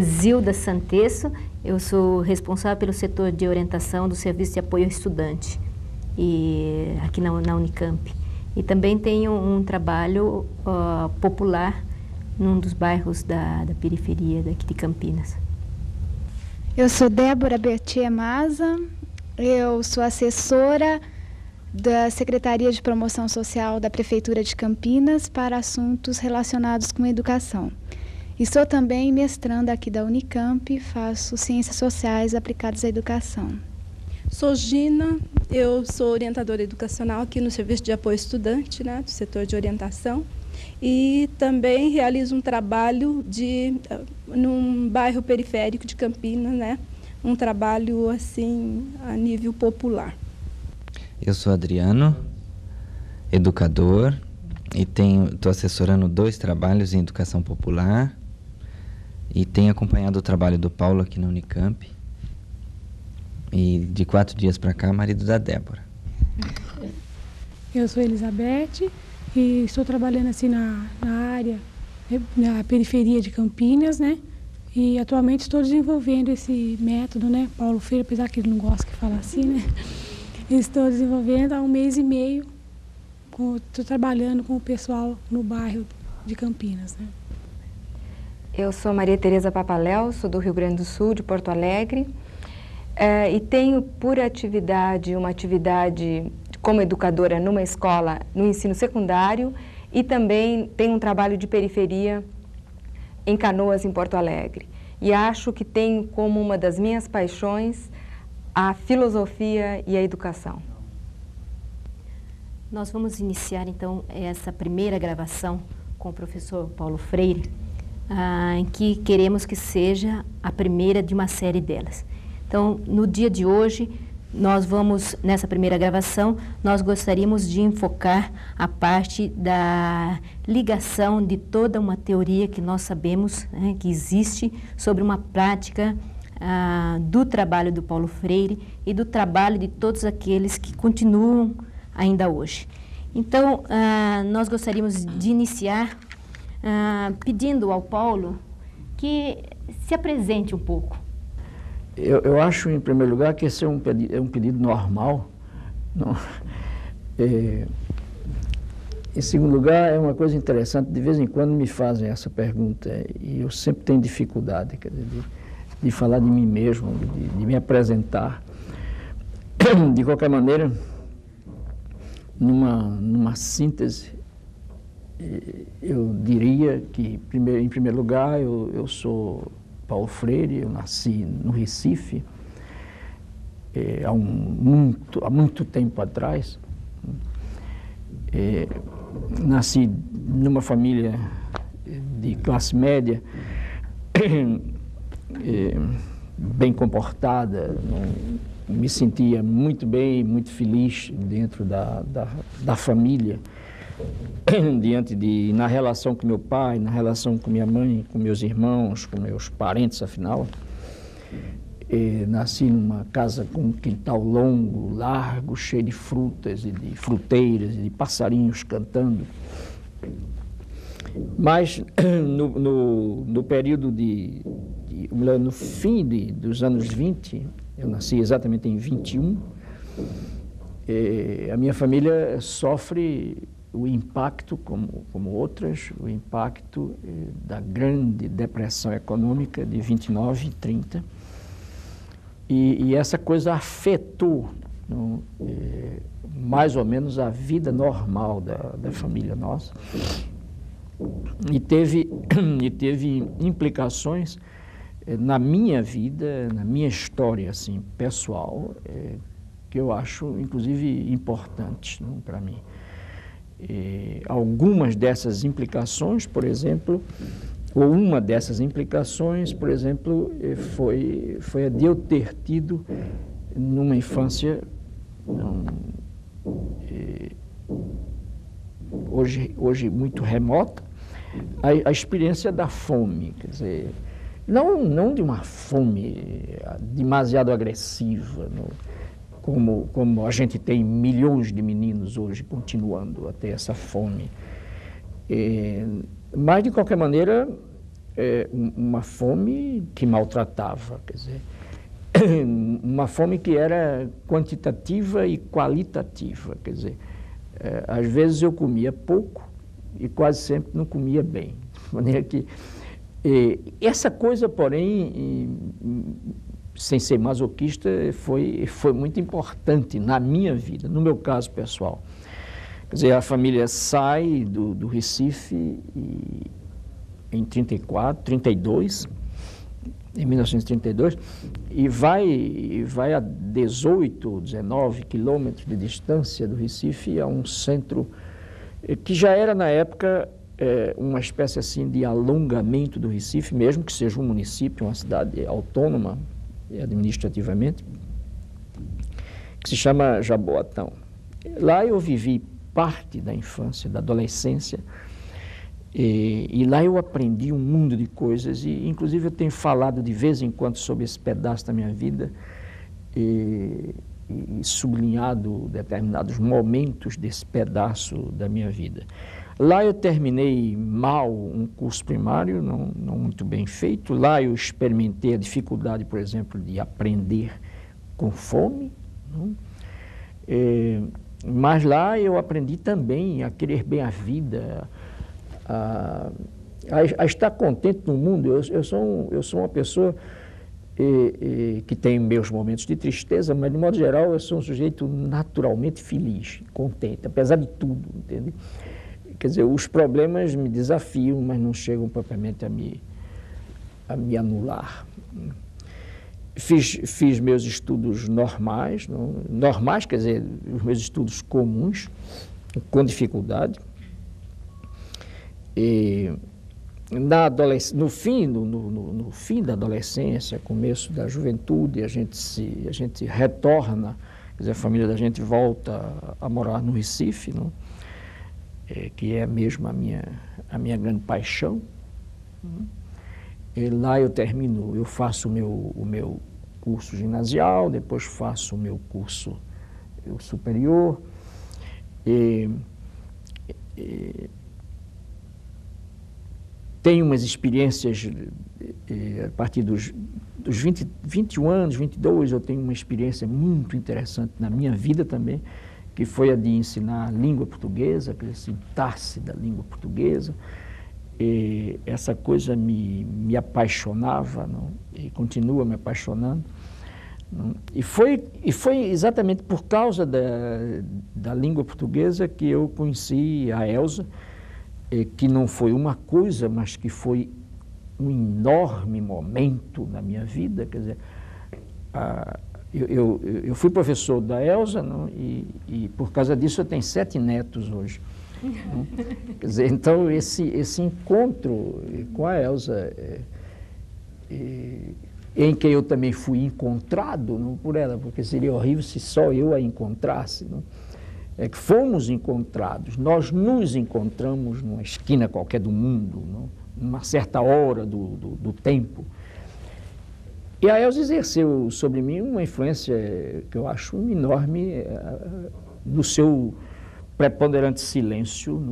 Zilda Santesso, eu sou responsável pelo setor de orientação do Serviço de Apoio ao Estudante aqui na Unicamp. E também tenho um trabalho popular num dos bairros da periferia daqui de Campinas. Eu sou Débora Bertier Maza, eu sou assessora da Secretaria de Promoção Social da Prefeitura de Campinas para assuntos relacionados com educação. E sou também mestranda aqui da Unicamp, faço Ciências Sociais aplicadas à educação. Sou Gina, eu sou orientadora educacional aqui no Serviço de Apoio ao Estudante, né, do setor de orientação, e também realizo um trabalho num bairro periférico de Campinas, né, um trabalho assim a nível popular. Eu sou Adriano, educador, e estou assessorando 2 trabalhos em educação popular e tenho acompanhado o trabalho do Paulo aqui na Unicamp. E de 4 dias para cá, marido da Débora. Eu sou Elizabeth e estou trabalhando assim na área, na periferia de Campinas, né? E atualmente estou desenvolvendo esse método, né? Paulo Freire, apesar que ele não gosta que fala assim, né? Estou desenvolvendo há 1 mês e meio, estou trabalhando com o pessoal no bairro de Campinas, né? Eu sou Maria Tereza Papaléu, sou do Rio Grande do Sul, de Porto Alegre, e tenho por atividade uma atividade como educadora numa escola no ensino secundário e também tenho um trabalho de periferia em Canoas, em Porto Alegre. E acho que tenho como uma das minhas paixões a filosofia e a educação. Nós vamos iniciar então essa primeira gravação com o professor Paulo Freire, em que queremos que seja a primeira de uma série delas. Então, no dia de hoje, nessa primeira gravação, nós gostaríamos de enfocar a parte da ligação de toda uma teoria que nós sabemos, né, que existe sobre uma prática do trabalho do Paulo Freire e do trabalho de todos aqueles que continuam ainda hoje. Então, nós gostaríamos de iniciar pedindo ao Paulo que se apresente um pouco. Eu acho, em primeiro lugar, que esse é um pedido normal. Não? Em segundo lugar, é uma coisa interessante, de vez em quando me fazem essa pergunta, e eu sempre tenho dificuldade, quer dizer, de falar de mim mesmo, de me apresentar. De qualquer maneira, numa síntese, eu diria que, em primeiro lugar, eu sou Paulo Freire, eu nasci no Recife, há muito tempo atrás. Nasci numa família de classe média, bem comportada, me sentia muito bem, muito feliz dentro da família, na relação com meu pai, na relação com minha mãe, com meus irmãos, com meus parentes, afinal. Nasci numa casa com um quintal longo, largo, cheio de frutas e de fruteiras e de passarinhos cantando. Mas no período no fim dos anos 20, eu nasci exatamente em 21, a minha família sofre o impacto, como outras, o impacto da grande depressão econômica de 29 e 30. E essa coisa afetou mais ou menos a vida normal da família nossa. E teve implicações na minha vida, na minha história assim, pessoal, que eu acho, inclusive, importantes para mim. Algumas dessas implicações, por exemplo, ou uma dessas implicações, por exemplo, foi a de eu ter tido, numa infância hoje muito remota, a experiência da fome, quer dizer, não de uma fome demasiado agressiva, como a gente tem milhões de meninos hoje continuando a ter essa fome. Mas, de qualquer maneira, uma fome que maltratava, quer dizer, uma fome que era quantitativa e qualitativa, quer dizer, às vezes eu comia pouco e quase sempre não comia bem, de maneira que essa coisa, porém, sem ser masoquista, foi muito importante na minha vida, no meu caso pessoal. Quer dizer, a família sai do Recife em 32, em 1932, e vai a 18, 19 quilômetros de distância do Recife a um centro que já era, na época, uma espécie assim de alongamento do Recife, mesmo que seja um município, uma cidade autônoma administrativamente, que se chama Jaboatão. Lá eu vivi parte da infância, da adolescência, e lá eu aprendi um mundo de coisas, e inclusive eu tenho falado de vez em quando sobre esse pedaço da minha vida e sublinhado determinados momentos desse pedaço da minha vida. Lá eu terminei mal um curso primário, não muito bem feito. Lá eu experimentei a dificuldade, por exemplo, de aprender com fome, não? Mas lá eu aprendi também a querer bem a vida, a estar contente no mundo. Eu sou uma pessoa que tem meus momentos de tristeza, mas de modo geral eu sou um sujeito naturalmente feliz, contente, apesar de tudo, entende? Quer dizer, os problemas me desafiam, mas não chegam propriamente a me anular. Fiz meus estudos normais, normais, quer dizer, os meus estudos comuns, com dificuldade. E no fim da adolescência, começo da juventude, a gente retorna, quer dizer, a família da gente volta a morar no Recife, não? Que é mesmo a minha grande paixão. E lá eu faço o meu curso ginasial, depois faço o meu curso superior, tenho umas experiências, a partir dos 21 anos, 22, eu tenho uma experiência muito interessante na minha vida também, que foi a de ensinar a língua portuguesa, a sintaxe da língua portuguesa. E essa coisa me apaixonava, não? E continua me apaixonando. Não? E foi exatamente por causa da língua portuguesa que eu conheci a Elza, que não foi uma coisa, mas que foi um enorme momento na minha vida. Quer dizer, eu fui professor da Elza, não? E por causa disso eu tenho 7 netos hoje. Não? Quer dizer, então esse encontro com a Elza, em que eu também fui encontrado, não, por ela, porque seria horrível se só eu a encontrasse, não? É que fomos encontrados, nós nos encontramos numa esquina qualquer do mundo, não? Numa certa hora do tempo. E a Elza exerceu sobre mim uma influência que eu acho enorme, no seu preponderante silêncio,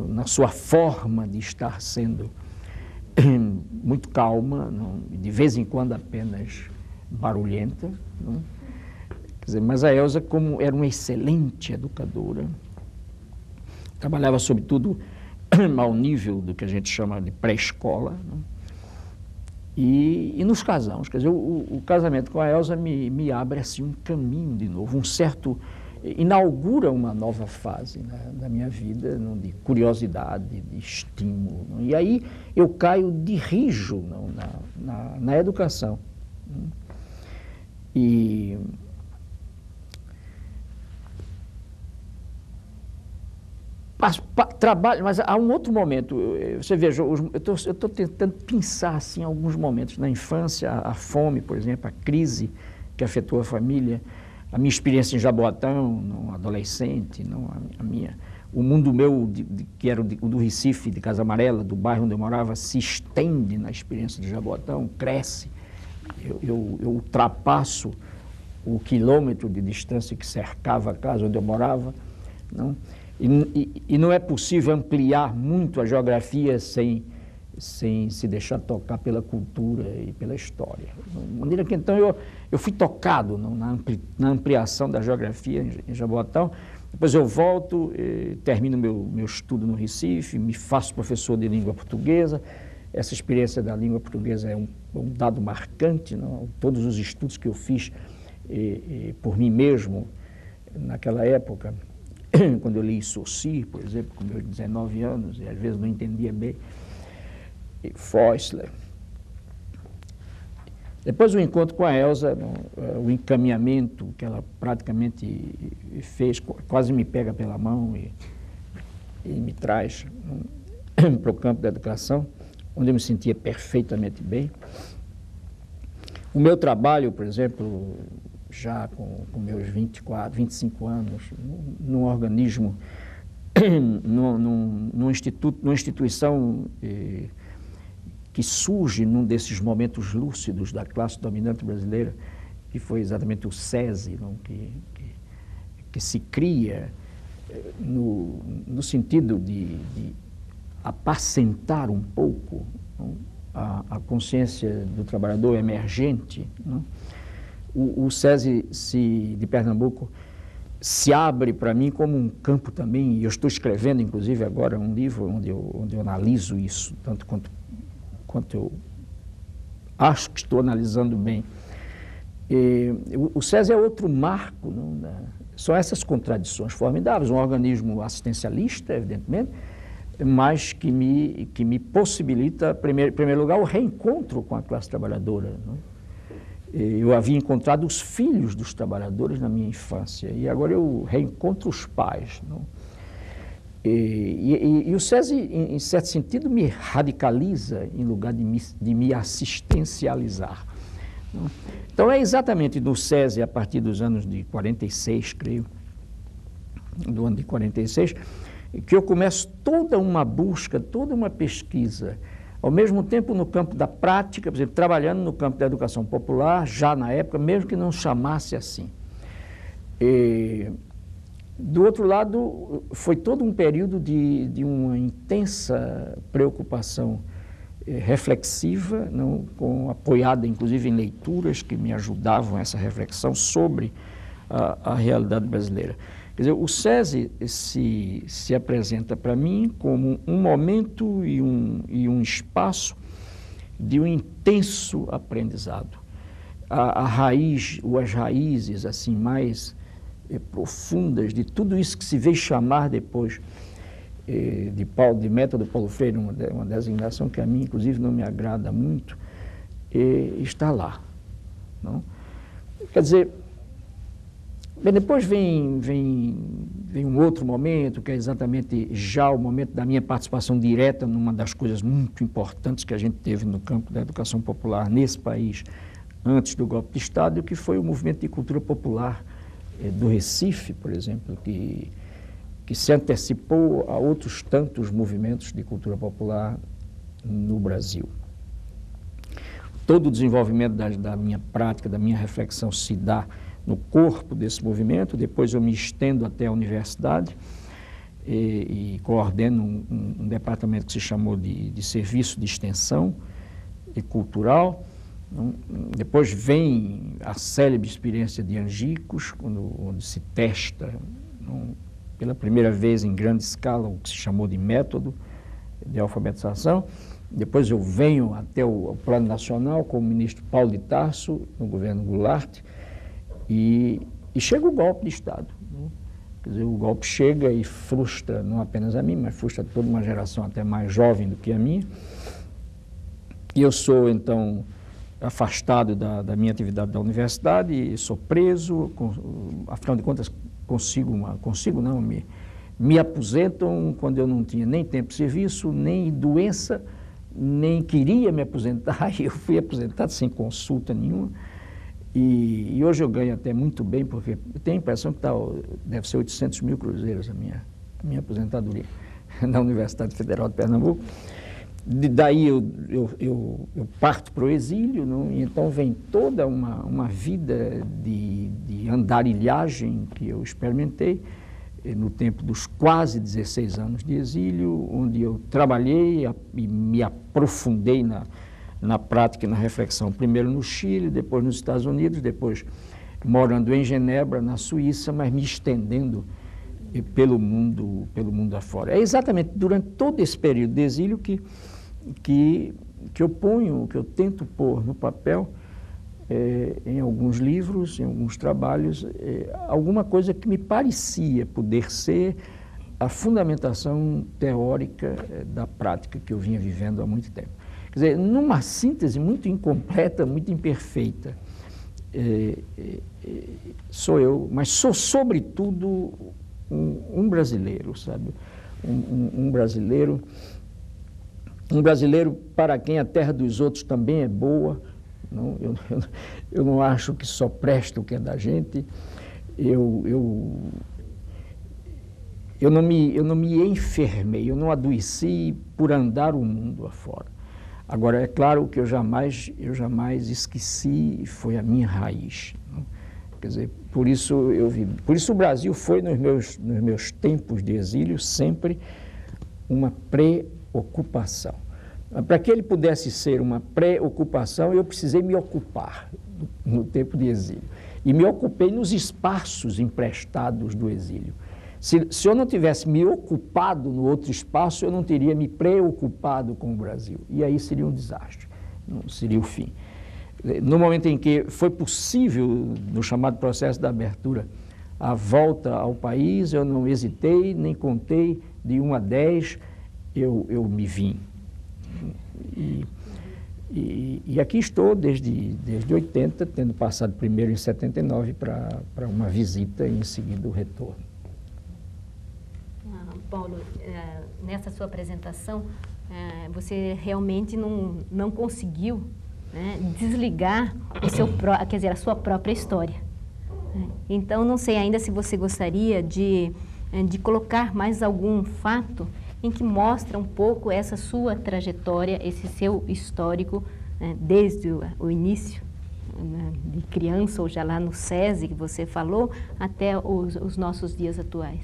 na sua forma de estar sendo muito calma, não? De vez em quando apenas barulhenta. Não? Quer dizer, mas a Elza, como era uma excelente educadora, trabalhava sobretudo ao nível do que a gente chama de pré-escola, e nos casamos. Quer dizer, o casamento com a Elza me abre assim um caminho de novo, inaugura uma nova fase, né, da minha vida, não, de curiosidade, de estímulo. Não, e aí eu caio de rijo, não, na educação. Não, e trabalho, mas há um outro momento, você veja, eu estou tentando pensar assim, alguns momentos na infância, a fome, por exemplo, a crise que afetou a família, a minha experiência em Jaboatão, adolescente, o mundo meu, que era o do Recife, de Casa Amarela, do bairro onde eu morava, se estende na experiência de Jaboatão, cresce. Eu ultrapasso o quilômetro de distância que cercava a casa onde eu morava, não? E não é possível ampliar muito a geografia sem sem se deixar tocar pela cultura e pela história. De maneira que, então, eu fui tocado na ampliação da geografia em Jaboatão. Depois eu volto, termino meu estudo no Recife, me faço professor de língua portuguesa. Essa experiência da língua portuguesa é um dado marcante, não? Todos os estudos que eu fiz por mim mesmo, naquela época, quando eu li Saussure, por exemplo, com meus 19 anos, e às vezes não entendia bem, Fäusler. Depois o encontro com a Elza, o encaminhamento que ela praticamente fez, quase me pega pela mão e me traz para o campo da educação, onde eu me sentia perfeitamente bem. O meu trabalho, por exemplo, já com meus 24, 25 anos, num organismo, numa instituição que surge num desses momentos lúcidos da classe dominante brasileira, que foi exatamente o SESI, não? Que se cria no sentido de apacentar um pouco, não? A consciência do trabalhador emergente. Não? O SESI de Pernambuco se abre para mim como um campo também, e eu estou escrevendo, inclusive, agora um livro onde eu analiso isso, tanto quanto eu acho que estou analisando bem. O SESI é outro marco, não, são essas contradições formidáveis, um organismo assistencialista, evidentemente, mas que me possibilita, em primeiro lugar, o reencontro com a classe trabalhadora. Não? Eu havia encontrado os filhos dos trabalhadores na minha infância, e agora eu reencontro os pais. Não? E o SESI, em certo sentido, me radicaliza em lugar de me assistencializar. Não? Então, é exatamente no SESI, a partir dos anos de 46, creio, do ano de 46, que eu começo toda uma busca, toda uma pesquisa, ao mesmo tempo no campo da prática, por exemplo, trabalhando no campo da educação popular, já na época, mesmo que não chamasse assim. Do outro lado, foi todo um período de uma intensa preocupação reflexiva, não, apoiada inclusive em leituras que me ajudavam a essa reflexão sobre a realidade brasileira. Quer dizer, o SESI se apresenta para mim como um momento e um espaço de um intenso aprendizado. A raiz, ou as raízes assim mais profundas de tudo isso que se veio chamar depois de método Paulo Freire, uma designação que a mim, inclusive, não me agrada muito, está lá. Não? Quer dizer, depois vem um outro momento, que é exatamente já o momento da minha participação direta numa das coisas muito importantes que a gente teve no campo da educação popular nesse país, antes do golpe de Estado, que foi o movimento de cultura popular do Recife, por exemplo, que se antecipou a outros tantos movimentos de cultura popular no Brasil. Todo o desenvolvimento da minha prática, da minha reflexão se dá no corpo desse movimento. Depois eu me estendo até a universidade e coordeno um departamento que se chamou de Serviço de Extensão e Cultural. Depois vem a célebre experiência de Angicos, onde se testa pela primeira vez em grande escala o que se chamou de método de alfabetização. Depois eu venho até o Plano Nacional com o ministro Paulo de Tarso, no governo Goulart, e chega o golpe de Estado. Quer dizer, o golpe chega e frustra não apenas a mim, mas frustra toda uma geração até mais jovem do que a minha. E eu sou, então, afastado da minha atividade da universidade, sou preso, afinal de contas, me aposentam quando eu não tinha nem tempo de serviço, nem doença, nem queria me aposentar, e eu fui aposentado sem consulta nenhuma. E hoje eu ganho até muito bem, porque eu tenho a impressão que deve ser 800 mil cruzeiros a minha aposentadoria na Universidade Federal de Pernambuco. Daí eu parto para o exílio, não? E então vem toda uma vida de andarilhagem que eu experimentei, no tempo dos quase 16 anos de exílio, onde eu trabalhei e me aprofundei na prática e na reflexão, primeiro no Chile, depois nos Estados Unidos, depois morando em Genebra, na Suíça, mas me estendendo pelo mundo afora. É exatamente durante todo esse período de exílio que eu tento pôr no papel, em alguns livros, em alguns trabalhos, alguma coisa que me parecia poder ser a fundamentação teórica da prática que eu vinha vivendo há muito tempo. Quer dizer, numa síntese muito incompleta, muito imperfeita, sou eu, mas sou sobretudo um brasileiro, sabe? Um brasileiro para quem a terra dos outros também é boa. Não, eu não acho que só presta o que é da gente. Eu não me enfermei, eu não adoeci por andar o mundo afora. Agora, é claro que eu jamais esqueci, foi a minha raiz. Não? Quer dizer, por isso o Brasil foi, nos meus tempos de exílio, sempre uma preocupação. Para que ele pudesse ser uma preocupação, eu precisei me ocupar no tempo de exílio. E me ocupei nos espaços emprestados do exílio. Se eu não tivesse me ocupado no outro espaço, eu não teria me preocupado com o Brasil. E aí seria um desastre, não seria o fim. No momento em que foi possível, no chamado processo da abertura, a volta ao país, eu não hesitei, nem contei, de 1 a 10, eu me vim. E aqui estou desde 80, tendo passado primeiro em 79 para uma visita e em seguida o retorno. Paulo, nessa sua apresentação, você realmente não conseguiu, né, desligar a sua própria história. Então, não sei ainda se você gostaria de colocar mais algum fato em que mostra um pouco essa sua trajetória, esse seu histórico, desde o início, de criança, ou já lá no SESI, que você falou, até os nossos dias atuais.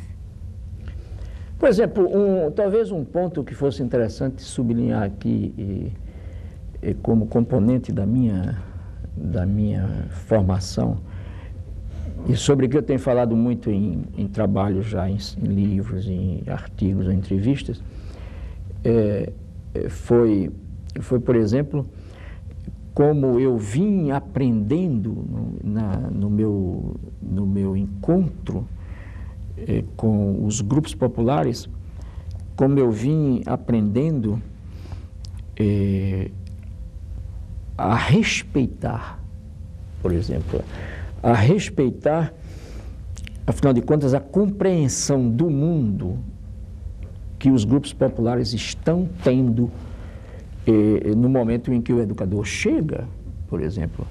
Por exemplo, talvez um ponto que fosse interessante sublinhar aqui, como componente da minha formação, e sobre o que eu tenho falado muito em trabalhos já, em livros, em artigos, em entrevistas, foi, por exemplo, como eu vim aprendendo no meu encontro com os grupos populares, como eu vim aprendendo a respeitar, por exemplo, afinal de contas, a compreensão do mundo que os grupos populares estão tendo no momento em que o educador chega, por exemplo.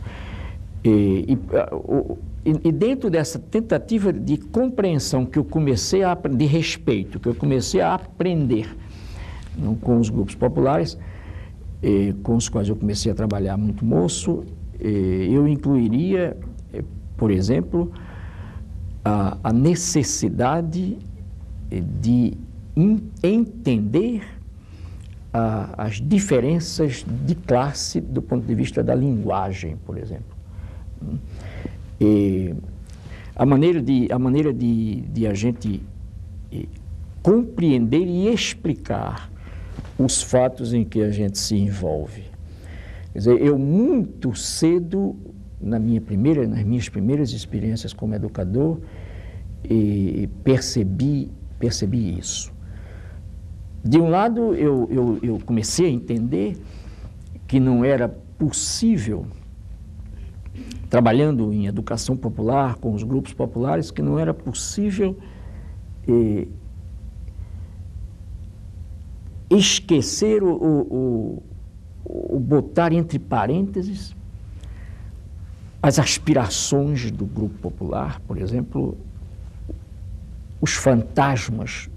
E dentro dessa tentativa de compreensão que eu comecei de respeito, que eu comecei a aprender com os grupos populares, com os quais eu comecei a trabalhar muito moço, eu incluiria, por exemplo, a necessidade de entender as diferenças de classe do ponto de vista da linguagem, por exemplo. A maneira de a gente compreender e explicar os fatos em que a gente se envolve. Quer dizer, eu muito cedo, nas minhas primeiras experiências como educador, percebi isso. De um lado, eu comecei a entender que não era possível, trabalhando em educação popular, com os grupos populares, que não era possível esquecer o botar entre parênteses as aspirações do grupo popular, por exemplo, os fantasmas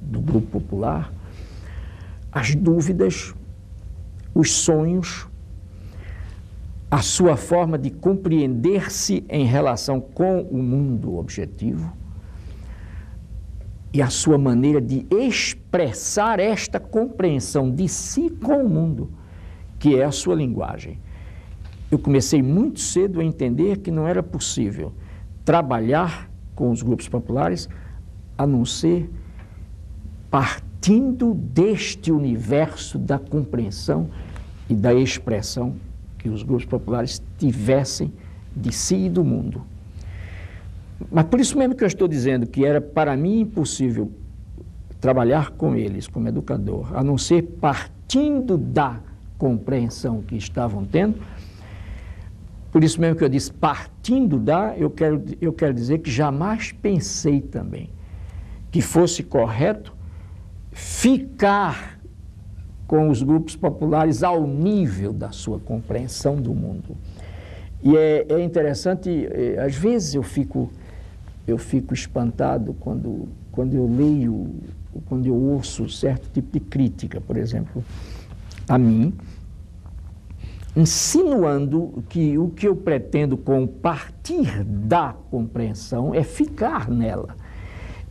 do grupo popular, as dúvidas, os sonhos, a sua forma de compreender-se em relação com o mundo objetivo, e a sua maneira de expressar esta compreensão de si com o mundo, que é a sua linguagem. Eu comecei muito cedo a entender que não era possível trabalhar com os grupos populares a não ser partindo deste universo da compreensão e da expressão que os grupos populares tivessem de si e do mundo. Mas por isso mesmo que eu estou dizendo que era para mim impossível trabalhar com eles como educador, a não ser partindo da compreensão que estavam tendo. Por isso mesmo que eu disse partindo da, eu quero dizer que jamais pensei também que fosse correto ficar com os grupos populares ao nível da sua compreensão do mundo. E é interessante, às vezes eu fico espantado quando eu leio, quando eu ouço certo tipo de crítica, por exemplo, a mim, insinuando que o que eu pretendo com partir da compreensão é ficar nela.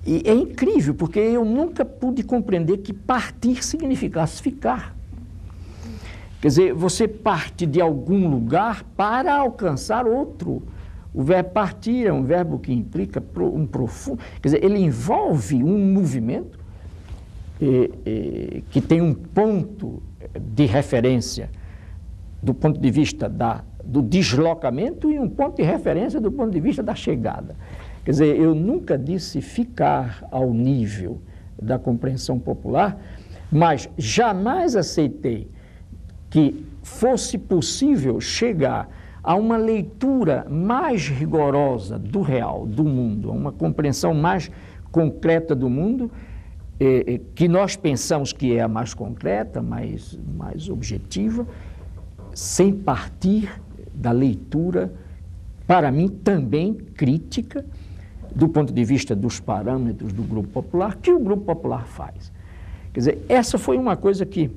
E é incrível, porque eu nunca pude compreender que partir significasse ficar. Quer dizer, você parte de algum lugar para alcançar outro. O verbo partir é um verbo que implica um profundo... Quer dizer, ele envolve um movimento que tem um ponto de referência do ponto de vista do deslocamento e um ponto de referência do ponto de vista da chegada. Quer dizer, eu nunca disse ficar ao nível da compreensão popular, mas jamais aceitei que fosse possível chegar a uma leitura mais rigorosa do real, do mundo, a uma compreensão mais concreta do mundo, que nós pensamos que é a mais concreta, mais objetiva, sem partir da leitura, para mim, também crítica, do ponto de vista dos parâmetros do Grupo Popular, que o Grupo Popular faz. Quer dizer, essa foi uma coisa que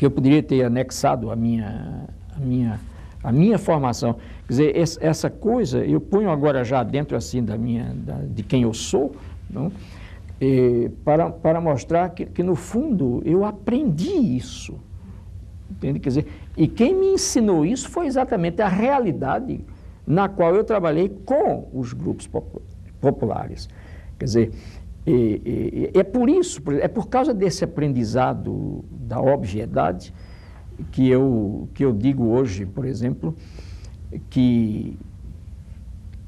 eu poderia ter anexado à minha formação. Quer dizer, essa coisa, eu ponho agora já dentro assim de quem eu sou, não? Para mostrar que, no fundo, eu aprendi isso. Entende? Quer dizer, e quem me ensinou isso foi exatamente a realidade na qual eu trabalhei com os grupos populares. Quer dizer, é por isso, é por causa desse aprendizado da obviedade que eu digo hoje, por exemplo, que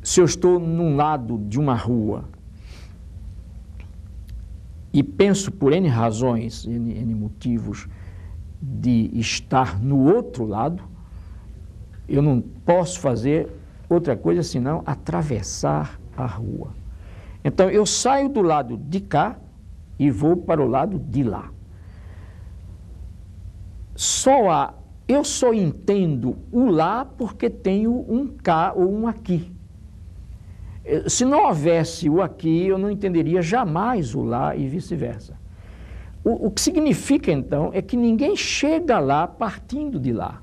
se eu estou num lado de uma rua e penso por N razões, N motivos, de estar no outro lado, eu não posso fazer outra coisa senão atravessar a rua. Então, eu saio do lado de cá e vou para o lado de lá. Eu só entendo o lá porque tenho um cá ou um aqui. Se não houvesse o aqui, eu não entenderia jamais o lá e vice-versa. O que significa, então, é que ninguém chega lá partindo de lá,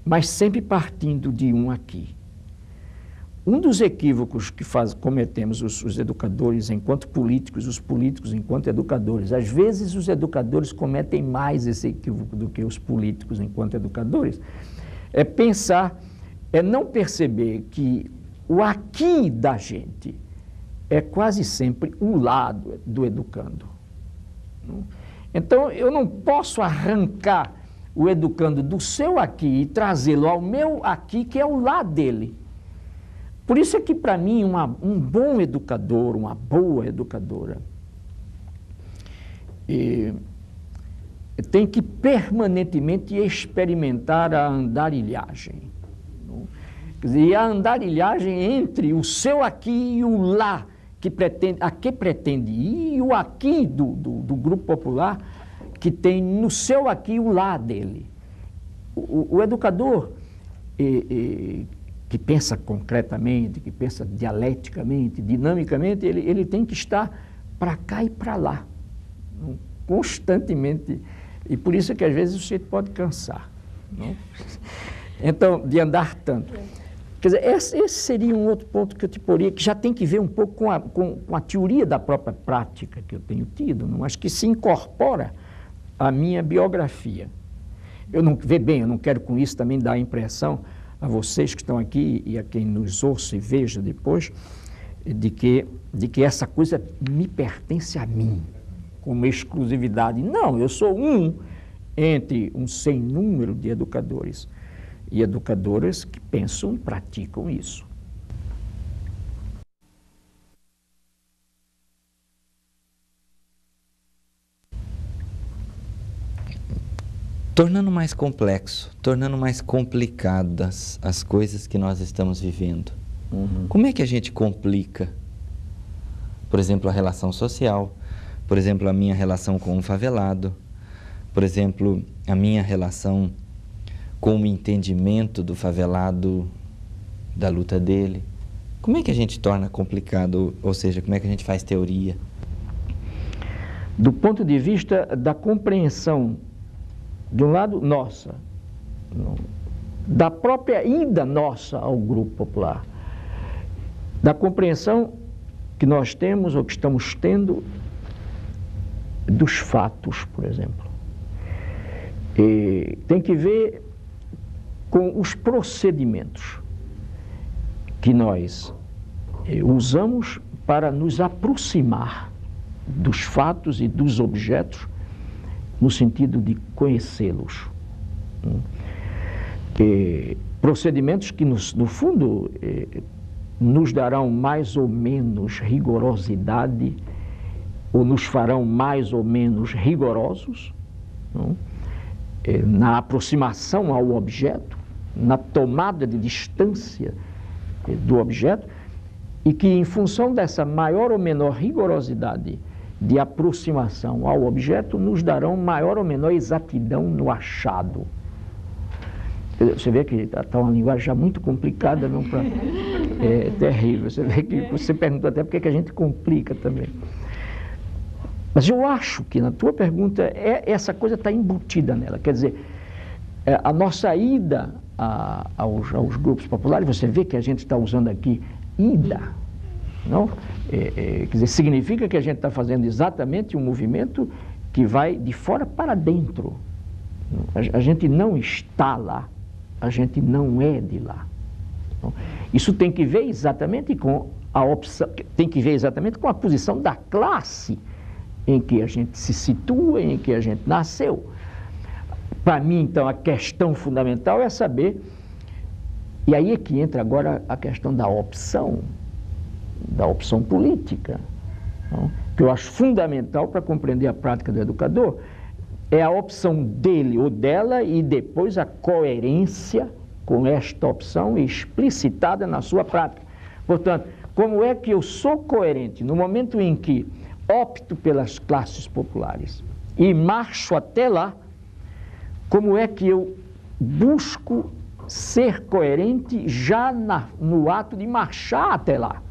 mas sempre partindo de um aqui. Um dos equívocos que cometemos os educadores enquanto políticos, os políticos enquanto educadores, às vezes os educadores cometem mais esse equívoco do que os políticos enquanto educadores, é não perceber que o aqui da gente é quase sempre o lado do educando. Então, eu não posso arrancar o educando do seu aqui e trazê-lo ao meu aqui, que é o lá dele. Por isso é que, para mim, um bom educador, uma boa educadora, tem que permanentemente experimentar a andarilhagem. Quer dizer, a andarilhagem entre o seu aqui e o lá, a que pretende ir, e o aqui do Grupo Popular, que tem no seu aqui o lá dele. O educador que pensa concretamente, que pensa dialeticamente, dinamicamente, ele tem que estar para cá e para lá, constantemente. E por isso é que às vezes o sujeito pode cansar, não? Então, de andar tanto. Quer dizer, esse seria um outro ponto que eu te poria, que já tem que ver um pouco com a teoria da própria prática que eu tenho tido, mas que se incorpora à minha biografia. Vê bem, eu não quero com isso também dar a impressão a vocês que estão aqui e a quem nos ouça e veja depois, de que essa coisa me pertence a mim, como exclusividade. Não, eu sou um entre um sem número de educadores e educadoras que pensam e praticam isso. Tornando mais complexo, tornando mais complicadas as coisas que nós estamos vivendo. Como é que a gente complica, por exemplo, a relação social, por exemplo, a minha relação com um favelado, por exemplo, a minha relação com o entendimento do favelado, da luta dele? Como é que a gente torna complicado, ou seja, como é que a gente faz teoria? Do ponto de vista da compreensão, de um lado, nossa, da própria ida nossa ao grupo popular, da compreensão que nós temos ou que estamos tendo dos fatos, por exemplo. E tem que ver com os procedimentos que nós usamos para nos aproximar dos fatos e dos objetos no sentido de conhecê-los. Procedimentos que, no fundo, nos darão mais ou menos rigorosidade ou nos farão mais ou menos rigorosos, não? Na aproximação ao objeto, na tomada de distância do objeto, e que, em função dessa maior ou menor rigorosidade de aproximação ao objeto, nos darão maior ou menor exatidão no achado. Você vê que está uma linguagem já muito complicada, não para... É terrível. Você vê que você perguntou até por que a gente complica também. Mas eu acho que na tua pergunta essa coisa está embutida nela. Quer dizer, a nossa ida aos grupos populares, você vê que a gente está usando aqui ida, não? Quer dizer, significa que a gente está fazendo exatamente um movimento que vai de fora para dentro. A gente não está lá, a gente não é de lá. Isso tem que ver exatamente com a opção, tem que ver exatamente com a posição da classe em que a gente se situa, em que a gente nasceu. Para mim, então, a questão fundamental é saber, e aí é que entra agora a questão da opção política, não? Que eu acho fundamental para compreender a prática do educador, é a opção dele ou dela e depois a coerência com esta opção explicitada na sua prática. Portanto, como é que eu sou coerente no momento em que opto pelas classes populares e marcho até lá? Como é que eu busco ser coerente já no ato de marchar até lá?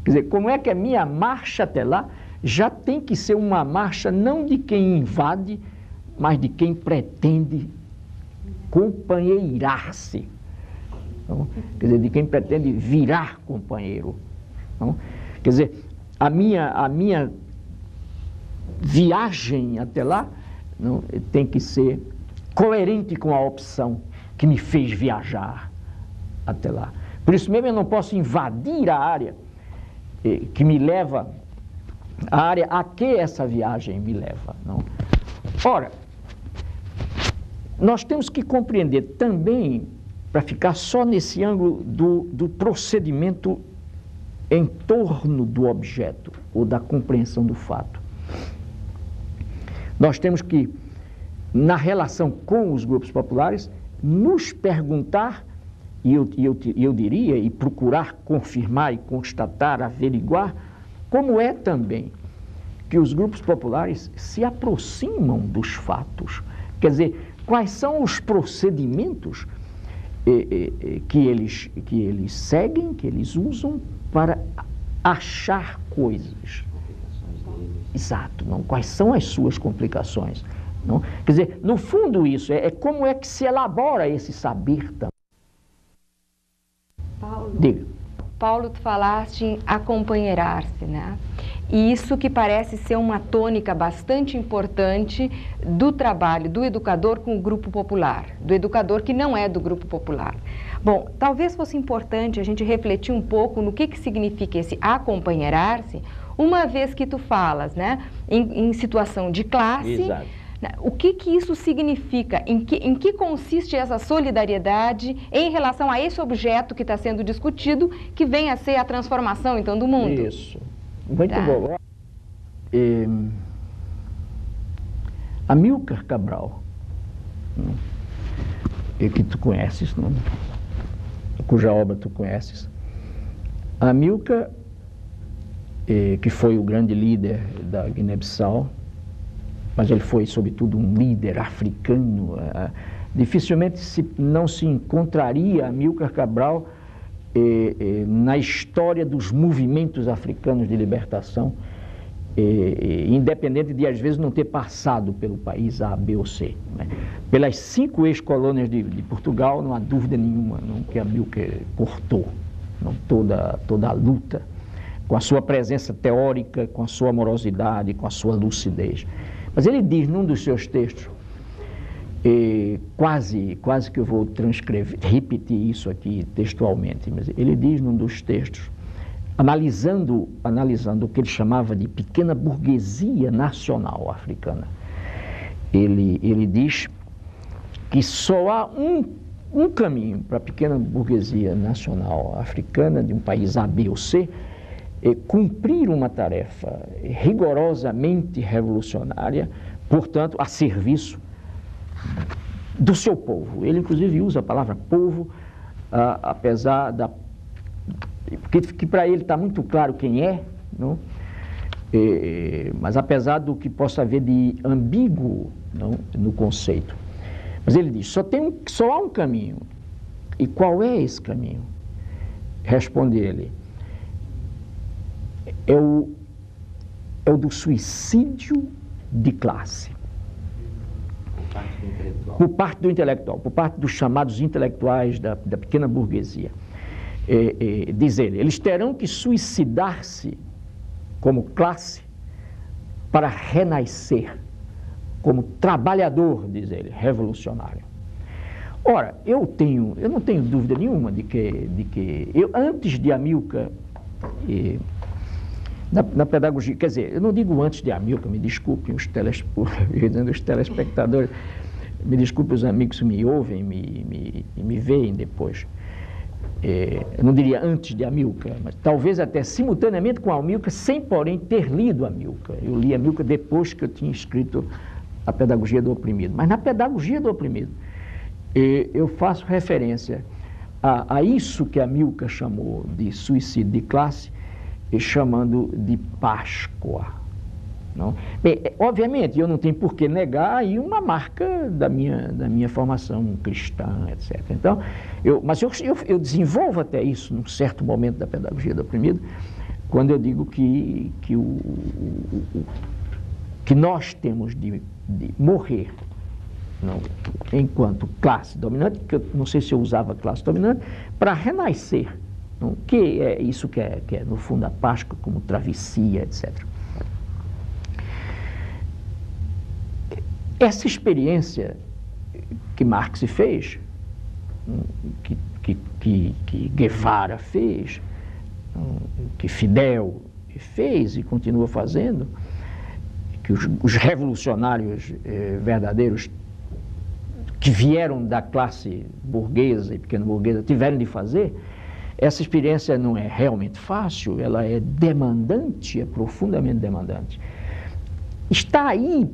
Quer dizer, como é que a minha marcha até lá já tem que ser uma marcha não de quem invade, mas de quem pretende companheirar-se. Então, quer dizer, de quem pretende virar companheiro. Então, quer dizer, a minha viagem até lá não, tem que ser coerente com a opção que me fez viajar até lá. Por isso mesmo eu não posso invadir a área que me leva, a área a que essa viagem me leva. Não? Ora, nós temos que compreender também, para ficar só nesse ângulo do procedimento em torno do objeto ou da compreensão do fato. Nós temos que, na relação com os grupos populares, nos perguntar, e eu diria, e procurar confirmar e constatar, averiguar, como é também que os grupos populares se aproximam dos fatos. Quer dizer, quais são os procedimentos que eles seguem, que eles usam para achar coisas. Exato, não? Quais são as suas complicações? Não? Quer dizer, no fundo isso é como é que se elabora esse saber também. Diga. Paulo, tu falaste em acompanheirar-se, né? E isso que parece ser uma tônica bastante importante do trabalho do educador com o grupo popular, do educador que não é do grupo popular. Bom, talvez fosse importante a gente refletir um pouco no que significa esse acompanheirar-se, uma vez que tu falas, né, em situação de classe. Exato. O que isso significa? Em que consiste essa solidariedade em relação a esse objeto que está sendo discutido, que vem a ser a transformação, então, do mundo? Isso. Muito bom. Amílcar Cabral, que tu conheces, não? Cuja obra tu conheces. Amílcar, que foi o grande líder da Guiné-Bissau, mas ele foi, sobretudo, um líder africano. Dificilmente não se encontraria Amílcar Cabral na história dos movimentos africanos de libertação, independente de, às vezes, não ter passado pelo país A, B ou C. Né? Pelas 5 ex-colônias de Portugal, não há dúvida nenhuma que Amílcar cortou, não, toda a luta, com a sua presença teórica, com a sua amorosidade, com a sua lucidez. Mas ele diz num dos seus textos, quase que eu vou repetir isso aqui textualmente, mas ele diz num dos textos, analisando o que ele chamava de pequena burguesia nacional africana, ele diz que só há um caminho para a pequena burguesia nacional africana, de um país A, B ou C, cumprir uma tarefa rigorosamente revolucionária, portanto, a serviço do seu povo. Ele, inclusive, usa a palavra povo, apesar da... Porque para ele está muito claro quem é, não? Mas apesar do que possa haver de ambíguo, não, no conceito. Mas ele diz, só há um caminho. E qual é esse caminho? Responde ele, é o do suicídio de classe. Por parte do intelectual, por parte dos chamados intelectuais da pequena burguesia. Diz ele, eles terão que suicidar-se como classe para renascer como trabalhador, diz ele, revolucionário. Ora, eu não tenho dúvida nenhuma de que eu, antes de Amílcar, na pedagogia, quer dizer, eu não digo antes de Amílcar, me desculpem os telespectadores, me desculpem os amigos que me ouvem e me veem depois. Eu não diria antes de Amílcar, mas talvez até simultaneamente com Amílcar, sem porém ter lido Amílcar. Eu li Amílcar depois que eu tinha escrito A Pedagogia do Oprimido. Mas na Pedagogia do Oprimido, eu faço referência a isso que Amílcar chamou de suicídio de classe, chamando de Páscoa. Não? Bem, obviamente, eu não tenho por que negar aí uma marca da minha formação cristã, etc. Então, mas eu desenvolvo até isso num certo momento da Pedagogia do Oprimido, quando eu digo que nós temos de morrer, não, enquanto classe dominante, que eu não sei se eu usava classe dominante, para renascer, não, que é isso que é no fundo a Páscoa, como travessia, etc. Essa experiência que Marx fez, que Guevara fez, que Fidel fez e continua fazendo, que os revolucionários verdadeiros que vieram da classe burguesa e pequena burguesa tiveram de fazer, essa experiência não é realmente fácil, ela é demandante, é profundamente demandante. Está aí,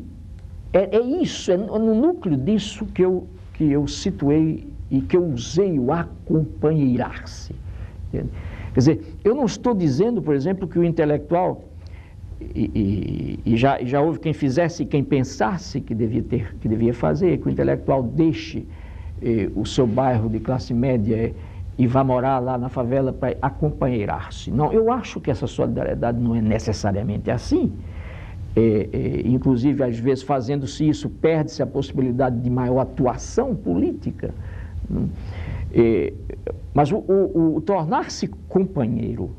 isso, é no núcleo disso que eu situei e que eu usei o acompanheirar-se. Quer dizer, eu não estou dizendo, por exemplo, que o intelectual, e já houve quem fizesse e quem pensasse que devia fazer, que o intelectual deixe o seu bairro de classe média e vá morar lá na favela para acompanheirar-se. Não, eu acho que essa solidariedade não é necessariamente assim. Inclusive, às vezes, fazendo-se isso, perde-se a possibilidade de maior atuação política. Mas o tornar-se companheiro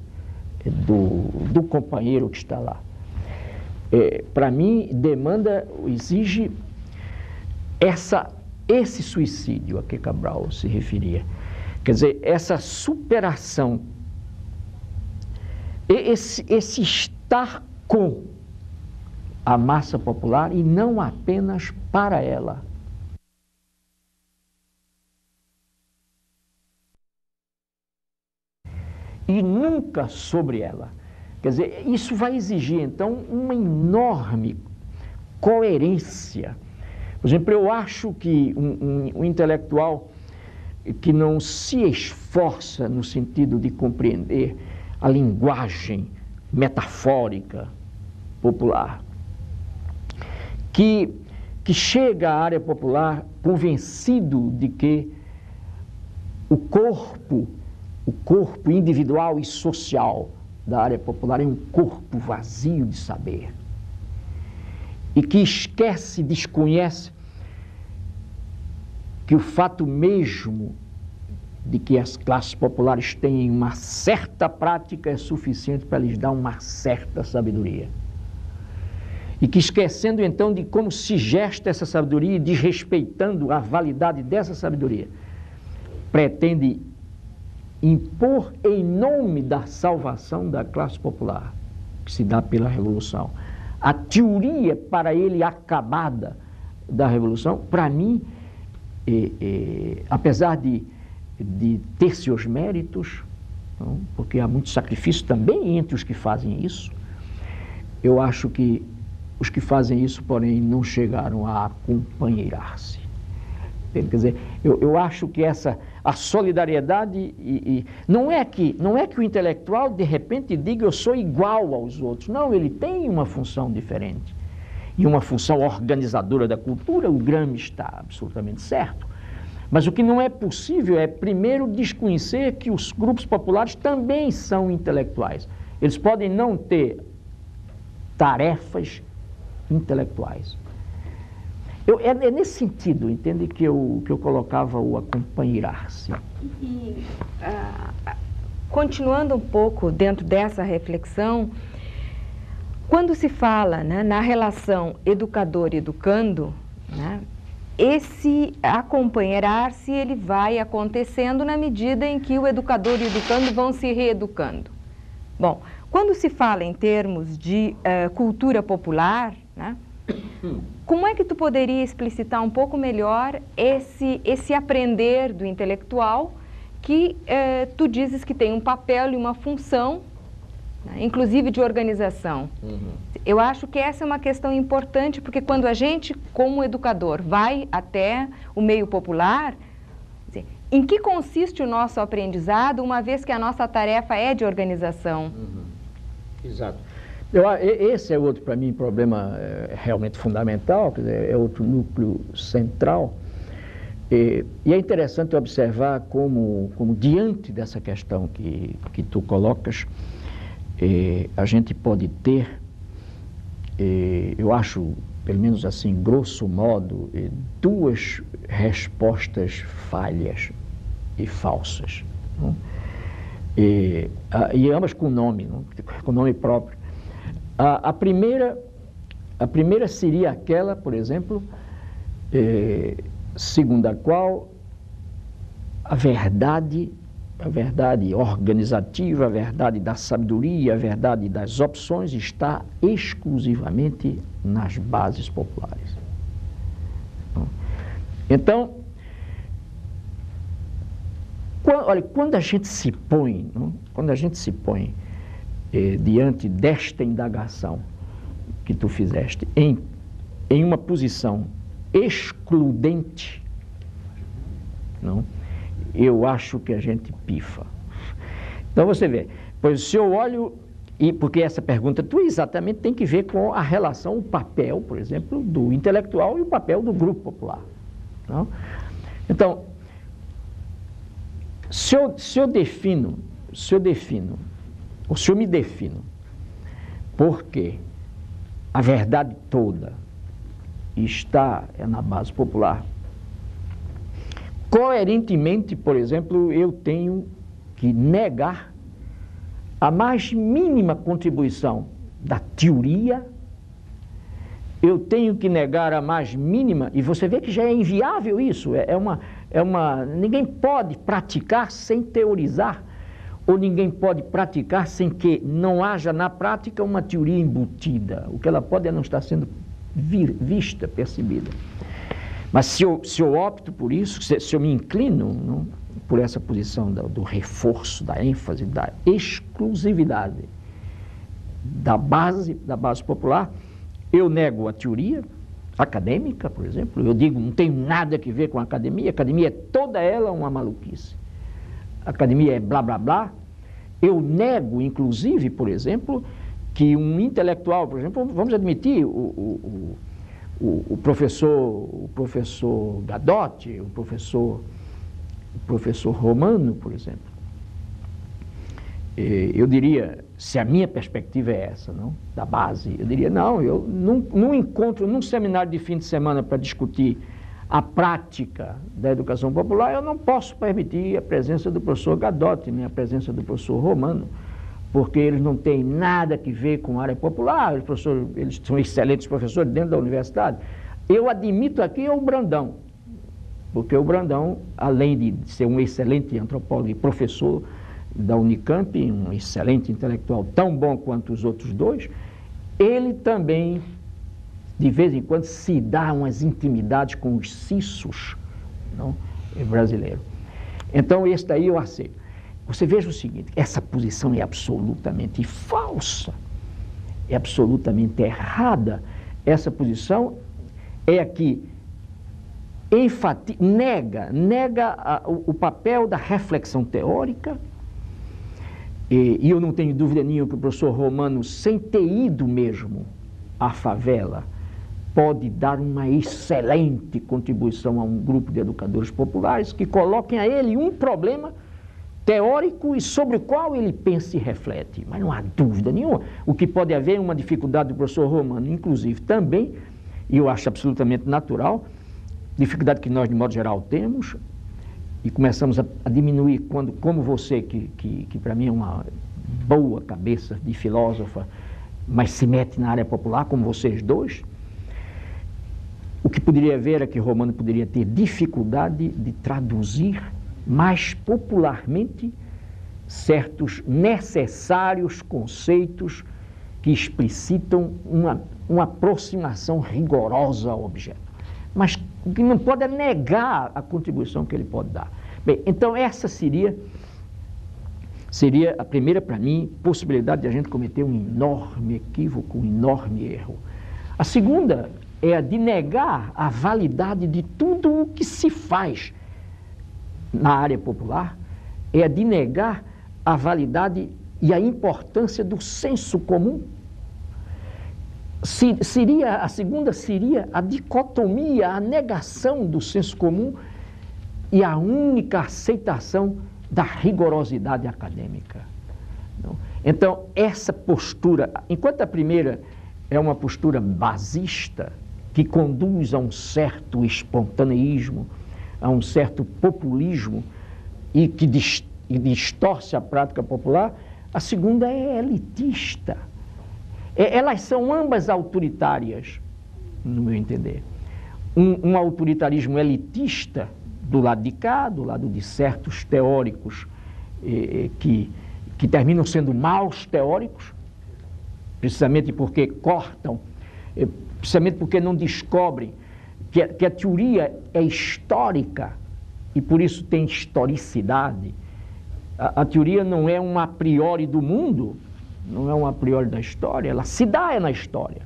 do companheiro que está lá, para mim, exige esse suicídio a que Cabral se referia. Quer dizer, essa superação, esse estar com a massa popular e não apenas para ela. E nunca sobre ela. Quer dizer, isso vai exigir, então, uma enorme coerência. Por exemplo, eu acho que um intelectual que não se esforça no sentido de compreender a linguagem metafórica popular, que chega à área popular convencido de que o corpo individual e social da área popular é um corpo vazio de saber e que desconhece que o fato mesmo de que as classes populares têm uma certa prática é suficiente para lhes dar uma certa sabedoria. E que esquecendo então de como se gesta essa sabedoria e desrespeitando a validade dessa sabedoria, pretende impor em nome da salvação da classe popular, que se dá pela Revolução, a teoria para ele acabada da Revolução, para mim, apesar de ter seus méritos, não, porque há muito sacrifício também entre os que fazem isso, eu acho que os que fazem isso, porém, não chegaram a acompanheirar-se. Quer dizer, eu acho que a solidariedade não é que o intelectual de repente diga eu sou igual aos outros. Não, ele tem uma função diferente. E uma função organizadora da cultura, o Gramsci está absolutamente certo. Mas o que não é possível é, primeiro, desconhecer que os grupos populares também são intelectuais. Eles podem não ter tarefas intelectuais. É nesse sentido, entende, que eu colocava o acompanhar-se. Continuando um pouco dentro dessa reflexão, quando se fala, né, na relação educador-educando, né, esse acompanhar-se ele vai acontecendo na medida em que o educador e o educando vão se reeducando. Bom, quando se fala em termos de cultura popular, né, como é que tu poderia explicitar um pouco melhor esse aprender do intelectual que tu dizes que tem um papel e uma função, né, inclusive de organização? Eu acho que essa é uma questão importante, porque quando a gente, como educador, vai até o meio popular, em que consiste o nosso aprendizado, uma vez que a nossa tarefa é de organização? Exato. Esse é outro, para mim, problema realmente fundamental, quer dizer, é outro núcleo central. E é interessante observar como diante dessa questão que tu colocas, a gente pode ter, eu acho, pelo menos assim, grosso modo, duas respostas falhas e falsas. Não? E ambas com nome, não? Com nome próprio. A primeira seria aquela, por exemplo, segundo a qual a verdade organizativa, a verdade da sabedoria, a verdade das opções está exclusivamente nas bases populares. Então, quando a gente se põe, não? Quando a gente se põe diante desta indagação que tu fizeste, em uma posição excludente, não? Eu acho que a gente pifa. Então você vê, pois se eu olho, porque essa pergunta tu exatamente tem que ver com a relação, o papel, por exemplo, do intelectual e o papel do grupo popular. Não? Então, se eu me defino, porque a verdade toda está na base popular, coerentemente, por exemplo, eu tenho que negar a mais mínima contribuição da teoria, eu tenho que negar a mais mínima, e você vê que já é inviável isso, ninguém pode praticar sem teorizar, ou ninguém pode praticar sem que não haja na prática uma teoria embutida. O que ela pode é não estar sendo vista, percebida. Mas se eu opto por isso, se eu me inclino, não, por essa posição do reforço, da ênfase, da exclusividade da base popular, eu nego a teoria acadêmica, por exemplo. Eu digo, não tem nada a ver com a academia é toda ela uma maluquice. A academia é blá, blá, blá. Eu nego, inclusive, por exemplo, que um intelectual, por exemplo, vamos admitir o professor Gadotti, o professor Romano, por exemplo. Eu diria, se a minha perspectiva é essa, não, da base, eu diria, não, eu num encontro, num seminário de fim de semana para discutir a prática da educação popular, eu não posso permitir a presença do professor Gadotti, nem a presença do professor Romano, porque eles não têm nada a ver com a área popular, eles são excelentes professores dentro da universidade. Eu admito aqui o Brandão, porque o Brandão, além de ser um excelente antropólogo e professor da Unicamp, um excelente intelectual, tão bom quanto os outros dois, ele também, de vez em quando, se dá umas intimidades com os cissos, não, brasileiros. Então, esse daí eu aceito. Você veja o seguinte, essa posição é absolutamente falsa, é absolutamente errada. Essa posição é a que nega o papel da reflexão teórica, e eu não tenho dúvida nenhuma que o professor Romano, sem ter ido mesmo à favela, pode dar uma excelente contribuição a um grupo de educadores populares que coloquem a ele um problema teórico e sobre o qual ele pensa e reflete. Mas não há dúvida nenhuma. O que pode haver é uma dificuldade do professor Romano, inclusive também, e eu acho absolutamente natural, dificuldade que nós, de modo geral, temos, e começamos a diminuir quando, como você, que para mim é uma boa cabeça de filósofa, mas se mete na área popular, como vocês dois, o que poderia haver é que Romano poderia ter dificuldade de traduzir mais popularmente certos necessários conceitos que explicitam uma aproximação rigorosa ao objeto. Mas o que não pode é negar a contribuição que ele pode dar. Bem, então essa seria a primeira, para mim, possibilidade de a gente cometer um enorme equívoco, um enorme erro. A segunda é a de negar a validade de tudo o que se faz na área popular, é a de negar a validade e a importância do senso comum. A segunda seria a dicotomia, a negação do senso comum e a única aceitação da rigorosidade acadêmica. Então, essa postura, enquanto a primeira é uma postura basista, que conduz a um certo espontaneísmo, a um certo populismo e que distorce a prática popular, a segunda é elitista. Elas são ambas autoritárias, no meu entender. Um autoritarismo elitista do lado de cá, do lado de certos teóricos que terminam sendo maus teóricos, precisamente porque cortam, precisamente porque não descobrem que a teoria é histórica e por isso tem historicidade. A teoria não é um a priori do mundo, não é um a priori da história, ela se dá na história.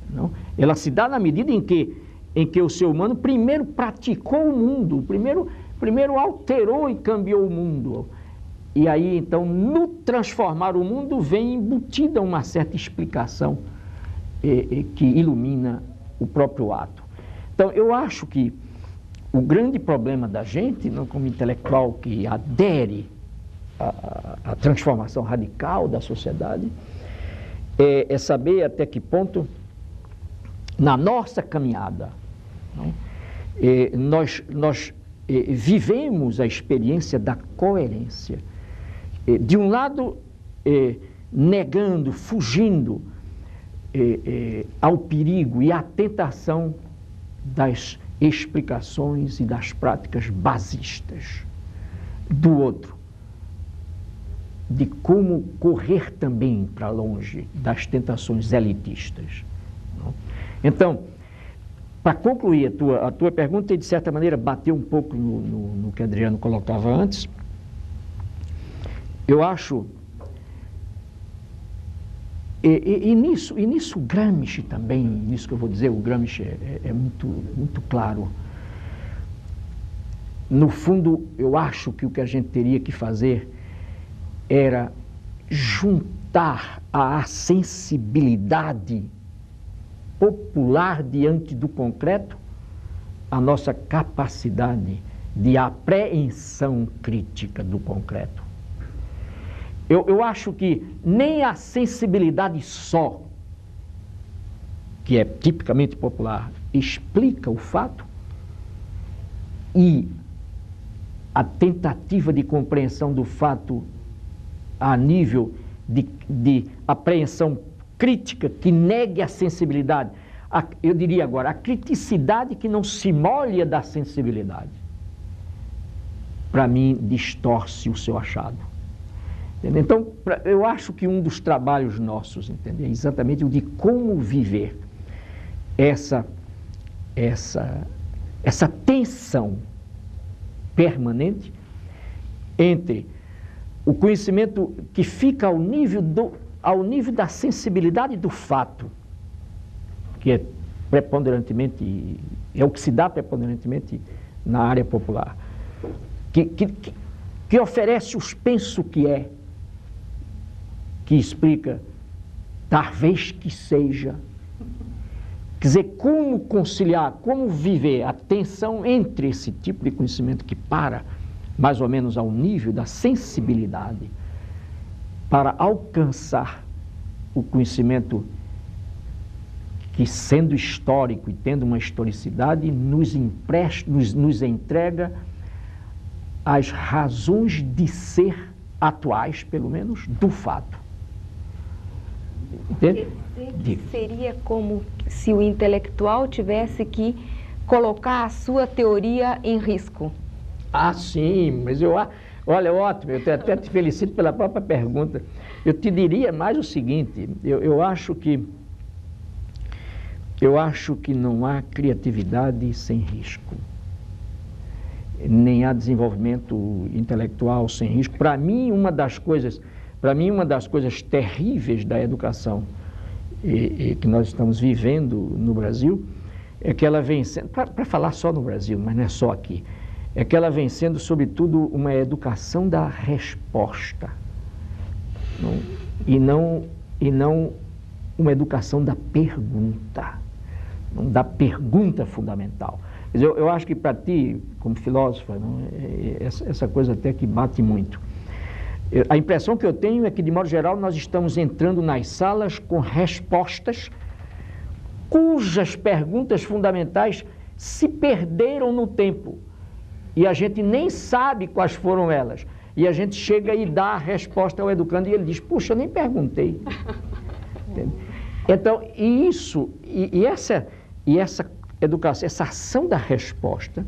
Não? Ela se dá na medida em que o ser humano primeiro praticou o mundo, primeiro alterou e cambiou o mundo. E aí, então, no transformar o mundo, vem embutida uma certa explicação que ilumina o próprio ato. Então, eu acho que o grande problema da gente, não como intelectual que adere à transformação radical da sociedade, é saber até que ponto, na nossa caminhada, não, nós vivemos a experiência da coerência. De um lado, negando, fugindo ao perigo e à tentação das explicações e das práticas basistas. Do outro, de como correr também para longe das tentações elitistas. Então, para concluir a tua pergunta, e de certa maneira bater um pouco no que Adriano colocava antes, eu acho, e nisso Gramsci também, nisso que eu vou dizer, o Gramsci é muito claro. No fundo, eu acho que o que a gente teria que fazer era juntar à sensibilidade popular diante do concreto a nossa capacidade de apreensão crítica do concreto. Eu acho que nem a sensibilidade só, que é tipicamente popular, explica o fato, e a tentativa de compreensão do fato a nível de apreensão crítica que negue a sensibilidade, eu diria agora, a criticidade que não se molha da sensibilidade, para mim, distorce o seu achado. Entendeu? Então, eu acho que um dos trabalhos nossos, entendeu? É exatamente o de como viver essa tensão permanente entre o conhecimento que fica ao nível da sensibilidade do fato, que é preponderantemente, é o que se dá preponderantemente na área popular, que oferece os penso que é, que explica, talvez que seja. Quer dizer, como conciliar, como viver a tensão entre esse tipo de conhecimento que para mais ou menos ao nível da sensibilidade, para alcançar o conhecimento que, sendo histórico e tendo uma historicidade, nos entrega as razões de ser atuais, pelo menos, do fato. Entende? Seria como se o intelectual tivesse que colocar a sua teoria em risco. Ah, sim, mas olha, ótimo, eu até te felicito pela própria pergunta. Eu te diria mais o seguinte, eu acho que não há criatividade sem risco, nem há desenvolvimento intelectual sem risco. Para mim, uma das coisas terríveis da educação que nós estamos vivendo no Brasil é que ela vem sendo, para falar só no Brasil, mas não é só aqui, é que ela vem sendo, sobretudo, uma educação da resposta, e não uma educação da pergunta fundamental. Quer dizer, eu acho que para ti, como filósofa, essa coisa até que bate muito. A impressão que eu tenho é que, de modo geral, nós estamos entrando nas salas com respostas cujas perguntas fundamentais se perderam no tempo. E a gente nem sabe quais foram elas. E a gente chega e dá a resposta ao educando e ele diz, puxa, eu nem perguntei. Então, essa educação, essa ação da resposta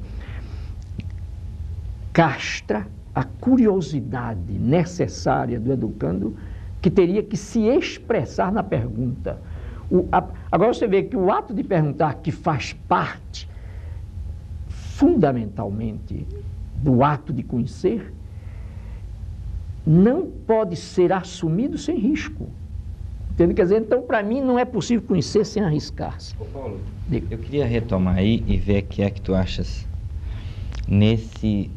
castra a curiosidade necessária do educando, que teria que se expressar na pergunta. Agora você vê que o ato de perguntar, que faz parte fundamentalmente do ato de conhecer, não pode ser assumido sem risco. Entende? Quer dizer, então, para mim, não é possível conhecer sem arriscar-se. Ô Paulo, eu queria retomar aí e ver o que é que tu achas nesse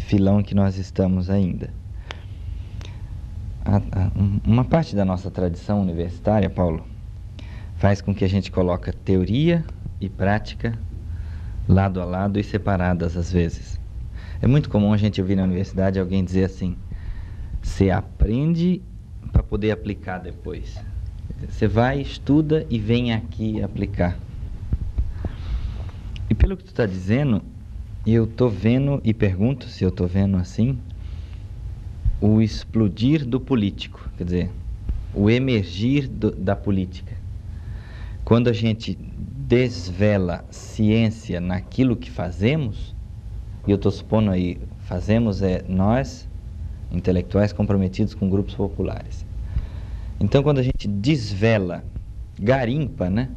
filão que nós estamos ainda. Uma parte da nossa tradição universitária, Paulo, faz com que a gente coloque teoria e prática lado a lado e separadas às vezes. É muito comum a gente ouvir na universidade alguém dizer assim, você aprende para poder aplicar depois. Você vai, estuda e vem aqui aplicar. E pelo que tu está dizendo, eu estou vendo, e pergunto se eu estou vendo assim, o explodir do político, quer dizer, o emergir da política. Quando a gente desvela ciência naquilo que fazemos, e eu estou supondo aí, fazemos nós, intelectuais comprometidos com grupos populares. Então, quando a gente desvela, garimpa, né,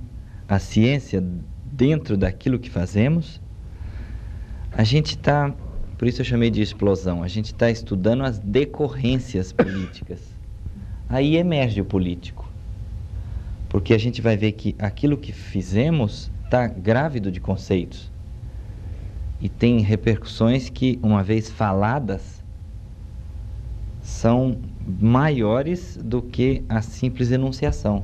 a ciência dentro daquilo que fazemos, a gente está, por isso eu chamei de explosão, a gente está estudando as decorrências políticas. Aí emerge o político, porque a gente vai ver que aquilo que fizemos está grávido de conceitos e tem repercussões que, uma vez faladas, são maiores do que a simples enunciação,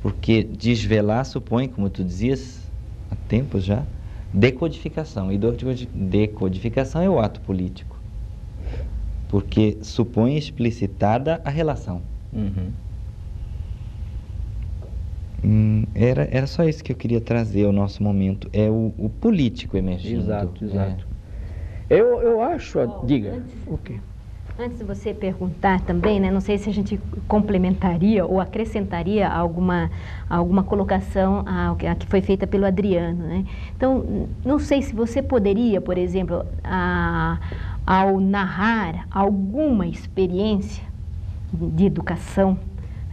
porque desvelar supõe, como tu dizias há tempos já, decodificação, e decodificação é o ato político, porque supõe explicitada a relação. Era só isso que eu queria trazer ao nosso momento, é o político emergindo. Exato, exato. Eu acho, diga. Antes de você perguntar também, né, não sei se a gente complementaria ou acrescentaria alguma colocação a que foi feita pelo Adriano, né? Então, não sei se você poderia, por exemplo, ao narrar alguma experiência de educação,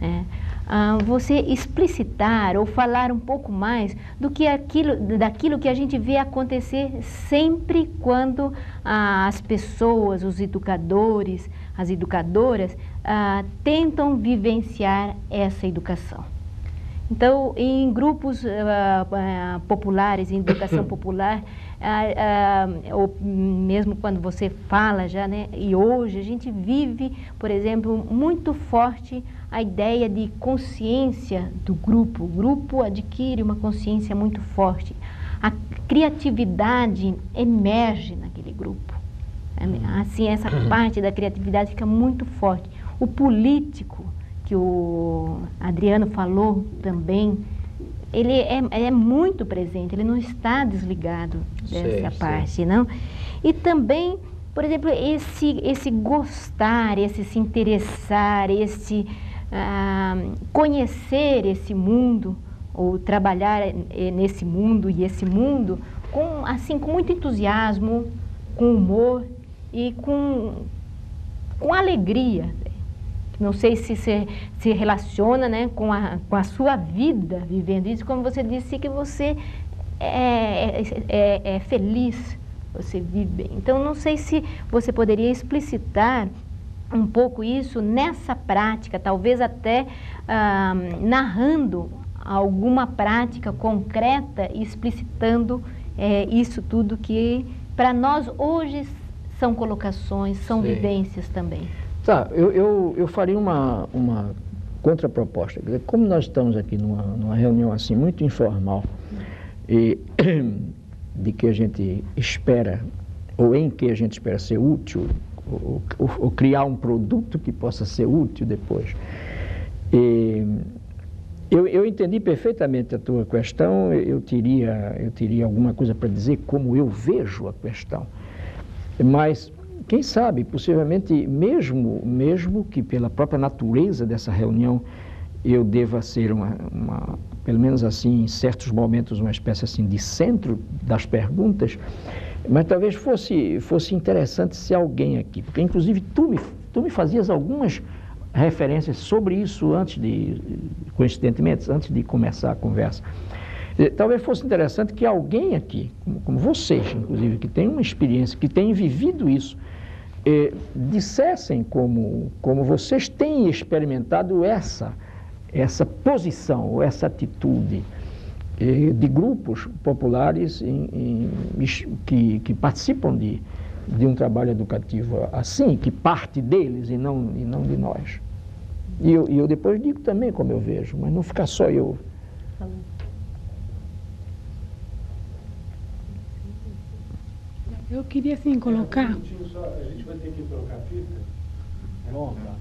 né, você explicitar ou falar um pouco mais daquilo que a gente vê acontecer sempre quando as pessoas, os educadores, as educadoras tentam vivenciar essa educação. Então, em grupos populares, em educação popular, ou mesmo quando você fala já, né, e hoje a gente vive, por exemplo, muito forte a ideia de consciência do grupo. O grupo adquire uma consciência muito forte. A criatividade emerge naquele grupo. Assim, essa parte da criatividade fica muito forte. O político, que o Adriano falou também, ele é muito presente, ele não está desligado dessa parte, não? E também, por exemplo, esse gostar, esse se interessar, esse conhecer esse mundo, ou trabalhar nesse mundo e esse mundo com muito entusiasmo, com humor e com alegria. Não sei se relaciona, né, com a sua vida vivendo isso, como você disse que você é feliz, você vive bem. Então, não sei se você poderia explicitar um pouco isso nessa prática, talvez até narrando alguma prática concreta e explicitando isso tudo que para nós hoje são colocações, são vivências também. Tá, eu faria uma contraproposta. Como nós estamos aqui numa reunião assim muito informal e de que a gente espera, ou em que a gente espera ser útil, ou criar um produto que possa ser útil depois. Eu entendi perfeitamente a tua questão, eu teria alguma coisa para dizer como eu vejo a questão. Mas, quem sabe, possivelmente, mesmo que pela própria natureza dessa reunião, eu deva ser pelo menos assim, em certos momentos, uma espécie assim de centro das perguntas, mas talvez fosse interessante se alguém aqui, porque inclusive tu me fazias algumas referências sobre isso coincidentemente, antes de começar a conversa. Talvez fosse interessante que alguém aqui, como vocês, inclusive, que tem uma experiência, que tem vivido isso, dissessem como vocês têm experimentado essa posição, ou essa atitude de grupos populares que participam de um trabalho educativo assim, que parte deles e não de nós. E eu depois digo também como eu vejo, mas não ficar só eu. Eu queria, assim, colocar... A gente vai ter que trocar a fita. Bom, tá.